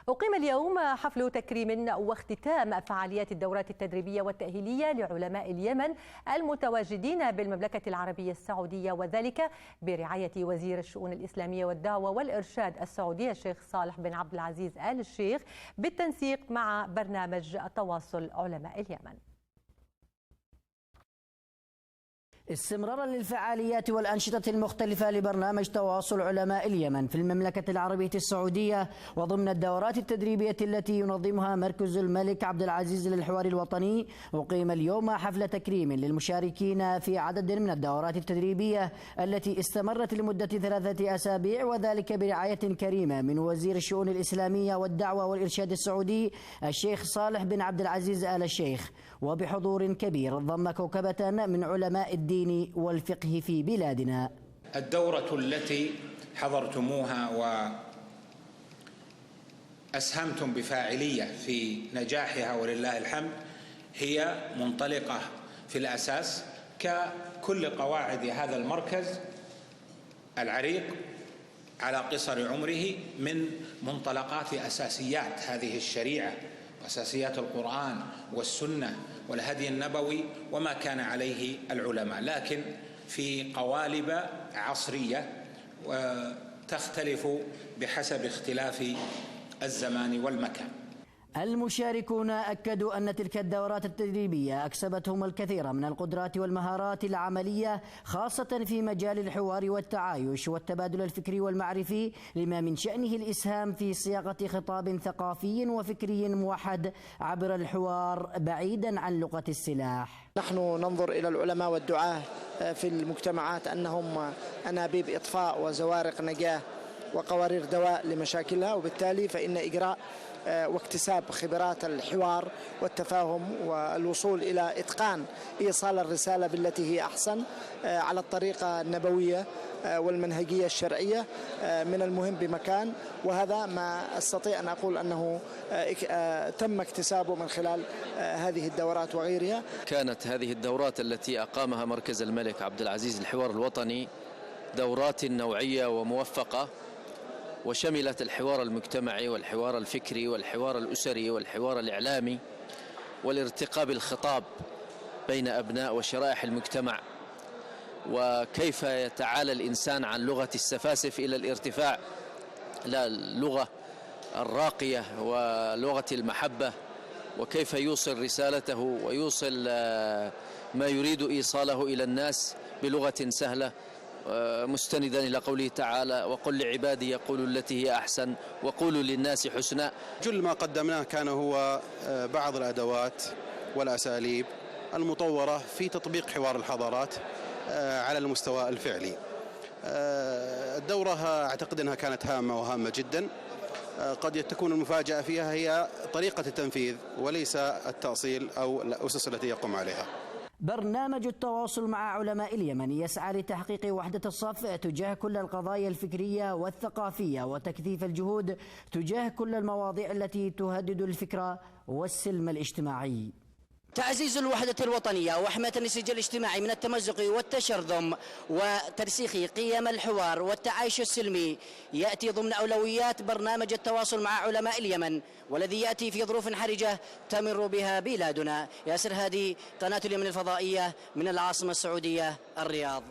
أقيم اليوم حفل تكريم واختتام فعاليات الدورات التدريبية والتأهيلية لعلماء اليمن المتواجدين بالمملكة العربية السعودية، وذلك برعاية وزير الشؤون الإسلامية والدعوة والإرشاد السعودي الشيخ صالح بن عبد العزيز آل الشيخ بالتنسيق مع برنامج تواصل علماء اليمن. استمرارا للفعاليات والأنشطة المختلفة لبرنامج تواصل علماء اليمن في المملكة العربية السعودية وضمن الدورات التدريبية التي ينظمها مركز الملك عبد العزيز للحوار الوطني، أقيم اليوم حفل تكريم للمشاركين في عدد من الدورات التدريبية التي استمرت لمدة 3 أسابيع، وذلك برعاية كريمة من وزير الشؤون الإسلامية والدعوة والإرشاد السعودي الشيخ صالح بن عبد العزيز آل الشيخ، وبحضور كبير ضم كوكبة من علماء الدين والفقه في بلادنا. الدورة التي حضرتموها وأسهمتم بفاعلية في نجاحها ولله الحمد هي منطلقة في الأساس ككل قواعد هذا المركز العريق على قصر عمره من منطلقات أساسيات هذه الشريعة وأساسيات القرآن والسنة والهدي النبوي وما كان عليه العلماء، لكن في قوالب عصرية وتختلف بحسب اختلاف الزمان والمكان. المشاركون أكدوا أن تلك الدورات التدريبية أكسبتهم الكثير من القدرات والمهارات العملية، خاصة في مجال الحوار والتعايش والتبادل الفكري والمعرفي، لما من شأنه الإسهام في صياغة خطاب ثقافي وفكري موحد عبر الحوار بعيدا عن لغة السلاح. نحن ننظر إلى العلماء والدعاة في المجتمعات أنهم أنابيب إطفاء وزوارق نجاة وقوارير دواء لمشاكلها، وبالتالي فإن إجراء واكتساب خبرات الحوار والتفاهم والوصول إلى إتقان إيصال الرسالة بالتي هي أحسن على الطريقة النبوية والمنهجية الشرعية من المهم بمكان، وهذا ما أستطيع أن أقول أنه تم اكتسابه من خلال هذه الدورات وغيرها. كانت هذه الدورات التي أقامها مركز الملك عبد العزيز للحوار الوطني دورات نوعية وموفقة، وشملت الحوار المجتمعي والحوار الفكري والحوار الأسري والحوار الإعلامي والارتقاء بالخطاب بين أبناء وشرائح المجتمع، وكيف يتعالى الإنسان عن لغة السفاسف إلى الارتفاع إلى اللغة الراقية ولغة المحبة، وكيف يوصل رسالته ويوصل ما يريد إيصاله إلى الناس بلغة سهلة، مستندا إلى قوله تعالى: وقل لعبادي يقولوا التي هي أحسن وقولوا للناس حسنا. كل ما قدمناه كان هو بعض الأدوات والأساليب المطورة في تطبيق حوار الحضارات على المستوى الفعلي. الدورة أعتقد أنها كانت هامة وهامة جدا، قد تكون المفاجأة فيها هي طريقة التنفيذ وليس التأصيل أو الأسس التي يقوم عليها. برنامج التواصل مع علماء اليمن يسعى لتحقيق وحدة الصف تجاه كل القضايا الفكرية والثقافية وتكثيف الجهود تجاه كل المواضيع التي تهدد الفكر والسلم الاجتماعي. تعزيز الوحدة الوطنية وحماية النسيج الاجتماعي من التمزق والتشرذم وترسيخ قيم الحوار والتعايش السلمي يأتي ضمن أولويات برنامج التواصل مع علماء اليمن، والذي يأتي في ظروف حرجة تمر بها بلادنا. ياسر هادي، قناة اليمن الفضائية من العاصمة السعودية الرياض.